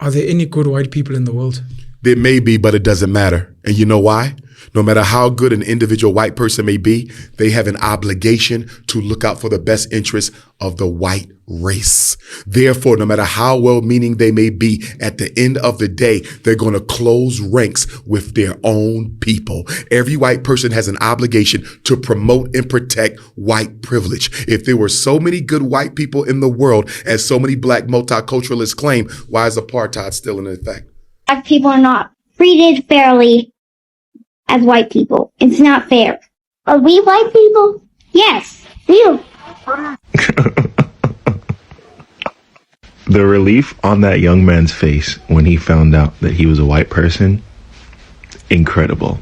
Are there any good white people in the world? There may be, but it doesn't matter. And you know why? No matter how good an individual white person may be, they have an obligation to look out for the best interests of the white race. Therefore, no matter how well-meaning they may be, at the end of the day, they're going to close ranks with their own people. Every white person has an obligation to promote and protect white privilege. If there were so many good white people in the world as so many black multiculturalists claim, why is apartheid still in effect? Black people are not treated fairly as white people. It's not fair. Are we white people? Yes, we are. The relief on that young man's face when he found out that he was a white person, incredible.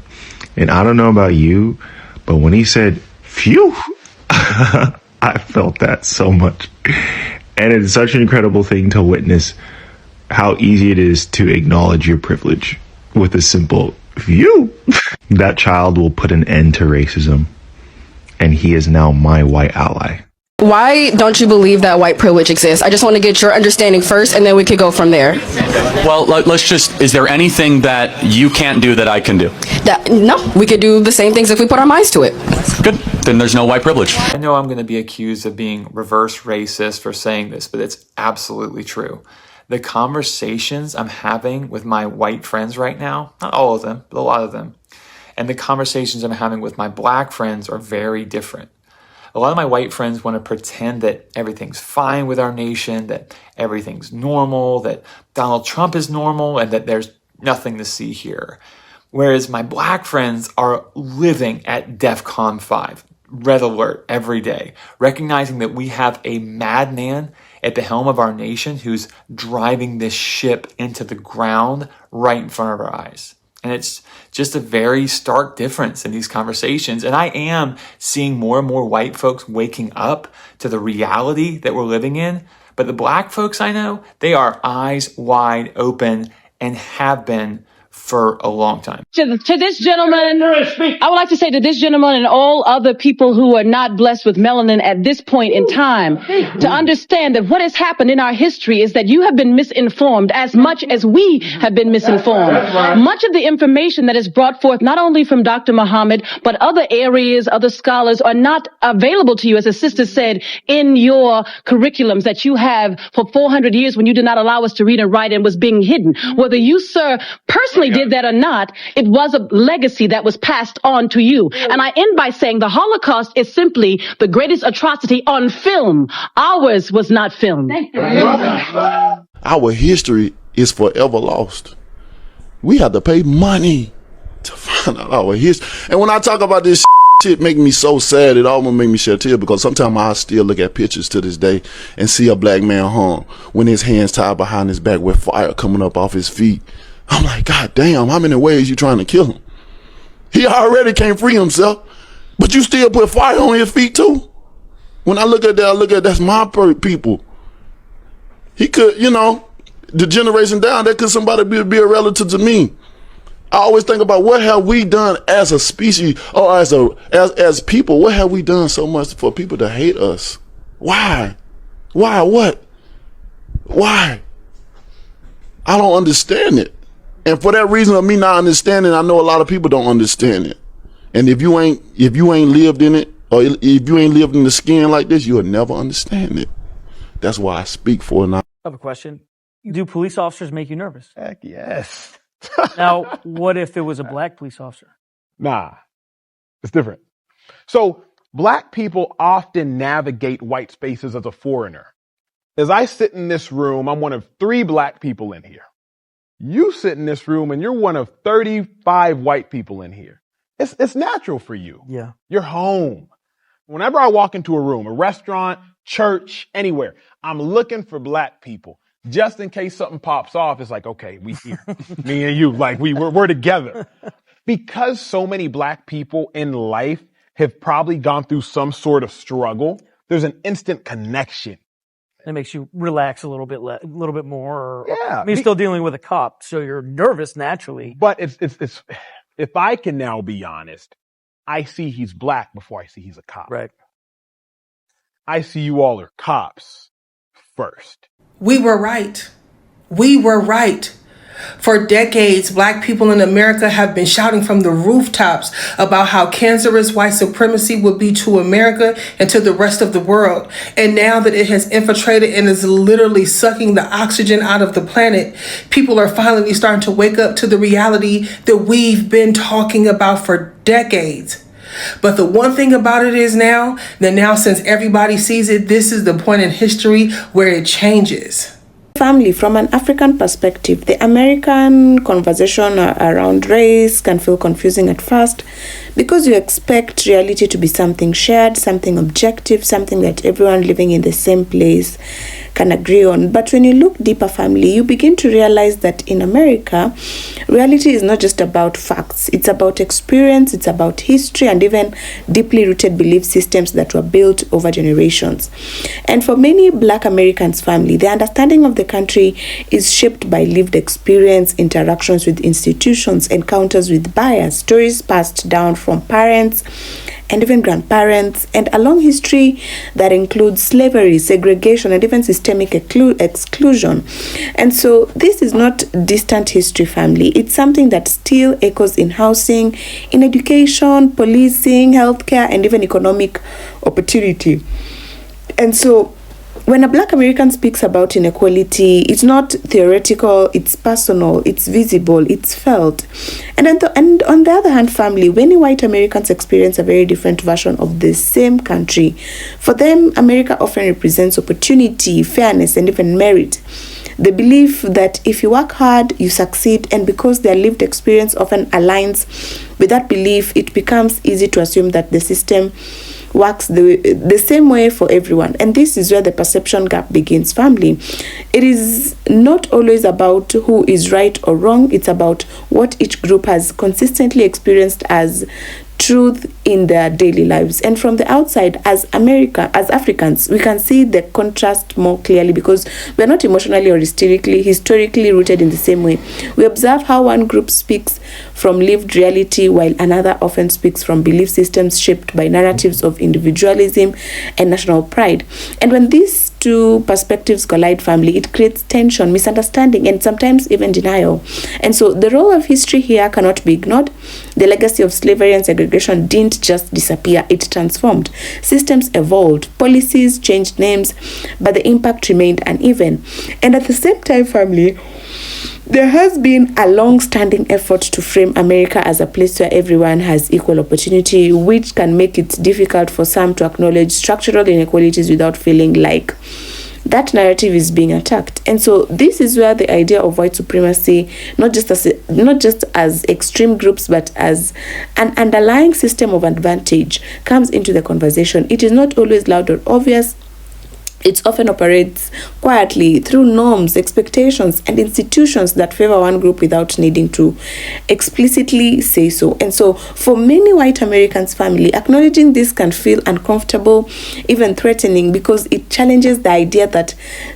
And I don't know about you, but when he said, phew, I felt that so much. And it's such an incredible thing to witness how easy it is to acknowledge your privilege with a simple phew. That child will put an end to racism, and he is now my white ally. Why don't you believe that white privilege exists? I just want to get your understanding first, and then we could go from there. Well, is there anything that you can't do that I can do? No, we could do the same things if we put our minds to it. Good. Then there's no white privilege. I know I'm going to be accused of being reverse racist for saying this, but it's absolutely true. The conversations I'm having with my white friends right now, not all of them, but a lot of them, and the conversations I'm having with my black friends are very different. A lot of my white friends want to pretend that everything's fine with our nation, that everything's normal, that Donald Trump is normal, and that there's nothing to see here. Whereas my black friends are living at DEFCON 5, red alert every day, recognizing that we have a madman at the helm of our nation who's driving this ship into the ground right in front of our eyes. And it's just a very stark difference in these conversations. And I am seeing more and more white folks waking up to the reality that we're living in. But the black folks I know, they are eyes wide open and have been for a long time. To this gentleman, I would like to say to this gentleman and all other people who are not blessed with melanin at this point in time, to understand that what has happened in our history is that you have been misinformed as much as we have been misinformed. Much of the information that is brought forth, not only from Dr. Muhammad, but other areas, other scholars, are not available to you, as a sister said, in your curriculums that you have for 400 years when you did not allow us to read and write and was being hidden. Whether you, sir, personally did that or not, it was a legacy that was passed on to you. And I end by saying the Holocaust is simply the greatest atrocity on film. Ours was not filmed. Our history is forever lost. We have to pay money to find out our history. And when I talk about this shit, make me so sad. It almost make me shed tears, because sometimes I still look at pictures to this day and see a black man hung when his hands tied behind his back with fire coming up off his feet. I'm like, God damn, how many ways you trying to kill him? He already can't free himself, but you still put fire on his feet too? When I look at that, that's my people. He could, the generation down, that could somebody be a relative to me. I always think about what have we done as a species or as people? What have we done so much for people to hate us? Why? What? Why? I don't understand it. And for that reason of me not understanding, I know a lot of people don't understand it. And if you ain't lived in it, or if you ain't lived in the skin like this, you'll never understand it. That's why I speak for it now. I have a question. Do police officers make you nervous? Heck yes. Now, what if it was a black police officer? Nah, it's different. So black people often navigate white spaces as a foreigner. As I sit in this room, I'm one of 3 black people in here. You sit in this room and you're one of 35 white people in here. It's natural for you. Yeah. You're home. Whenever I walk into a room, a restaurant, church, anywhere, I'm looking for black people. Just in case something pops off, it's like, okay, we here. Me and you, like we're together. Because so many black people in life have probably gone through some sort of struggle, there's an instant connection. It makes you relax a little bit more. Yeah. You're still dealing with a cop, so you're nervous naturally. But it's if I can now be honest, I see he's black before I see he's a cop. Right. I see you all are cops first. We were right. We were right. For decades, Black people in America have been shouting from the rooftops about how cancerous white supremacy would be to America and to the rest of the world. And now that it has infiltrated and is literally sucking the oxygen out of the planet, people are finally starting to wake up to the reality that we've been talking about for decades. But the one thing about it is now since everybody sees it, this is the point in history where it changes. Family, from an African perspective, the American conversation around race can feel confusing at first because you expect reality to be something shared, something objective, something that everyone living in the same place can agree on. But when you look deeper, family, you begin to realize that in America, reality is not just about facts. It's about experience, it's about history, and even deeply rooted belief systems that were built over generations. And for many Black Americans, family, the understanding of the country is shaped by lived experience, interactions with institutions, encounters with bias, stories passed down from parents and even grandparents, and a long history that includes slavery, segregation, and even systemic exclusion. And so this is not distant history, family. It's something that still echoes in housing, in education, policing, healthcare, and even economic opportunity. And so when a Black American speaks about inequality, it's not theoretical, it's personal, it's visible, it's felt. And on the other hand, family, many white Americans experience a very different version of the same country. For them, America often represents opportunity, fairness, and even merit. The belief that if you work hard, you succeed, and because their lived experience often aligns with that belief, it becomes easy to assume that the system works the same way for everyone. And this is where the perception gap begins, family. It is not always about who is right or wrong. It's about what each group has consistently experienced as truth in their daily lives. And from the outside, as Africans, we can see the contrast more clearly because we're not emotionally or historically rooted in the same way. We observe how one group speaks from lived reality while another often speaks from belief systems shaped by narratives of individualism and national pride. And when these two perspectives collide, family, it creates tension, misunderstanding, and sometimes even denial. And so the role of history here cannot be ignored. The legacy of slavery and segregation didn't just disappear, it transformed. Systems evolved, policies changed names, but the impact remained uneven. And at the same time, family, there has been a long-standing effort to frame America as a place where everyone has equal opportunity, which can make it difficult for some to acknowledge structural inequalities without feeling like that narrative is being attacked. And so this is where the idea of white supremacy, not just as extreme groups, but as an underlying system of advantage, comes into the conversation. It is not always loud or obvious. It often operates quietly through norms, expectations, and institutions that favor one group without needing to explicitly say so. And so for many white Americans, family, acknowledging this can feel uncomfortable, even threatening, because it challenges the idea that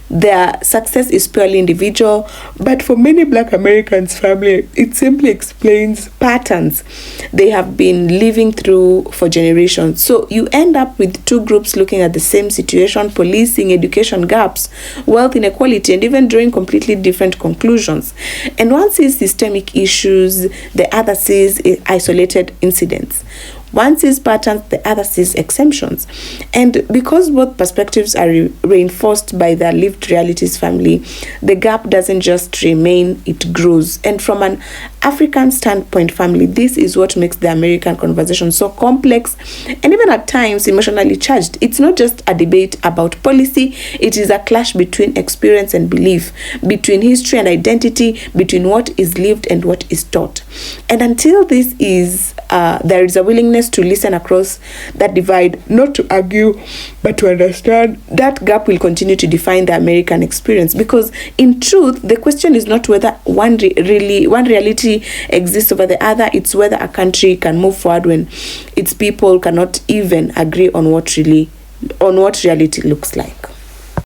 their success is purely individual. But for many Black Americans, family, it simply explains patterns they have been living through for generations. So you end up with two groups looking at the same situation, policing education gaps, wealth inequality, and even drawing completely different conclusions. And one sees systemic issues, the other sees isolated incidents. One sees patterns, the other sees exemptions. And because both perspectives are reinforced by their lived realities, family, the gap doesn't just remain, it grows. And from an African standpoint, family, this is what makes the American conversation so complex and even at times emotionally charged. It's not just a debate about policy, it is a clash between experience and belief, between history and identity, between what is lived and what is taught. And until there is a willingness to listen across that divide, not to argue, but to understand, that gap will continue to define the American experience. Because in truth, the question is not whether one reality exists over the other, it's whether a country can move forward when its people cannot even agree on what reality looks like.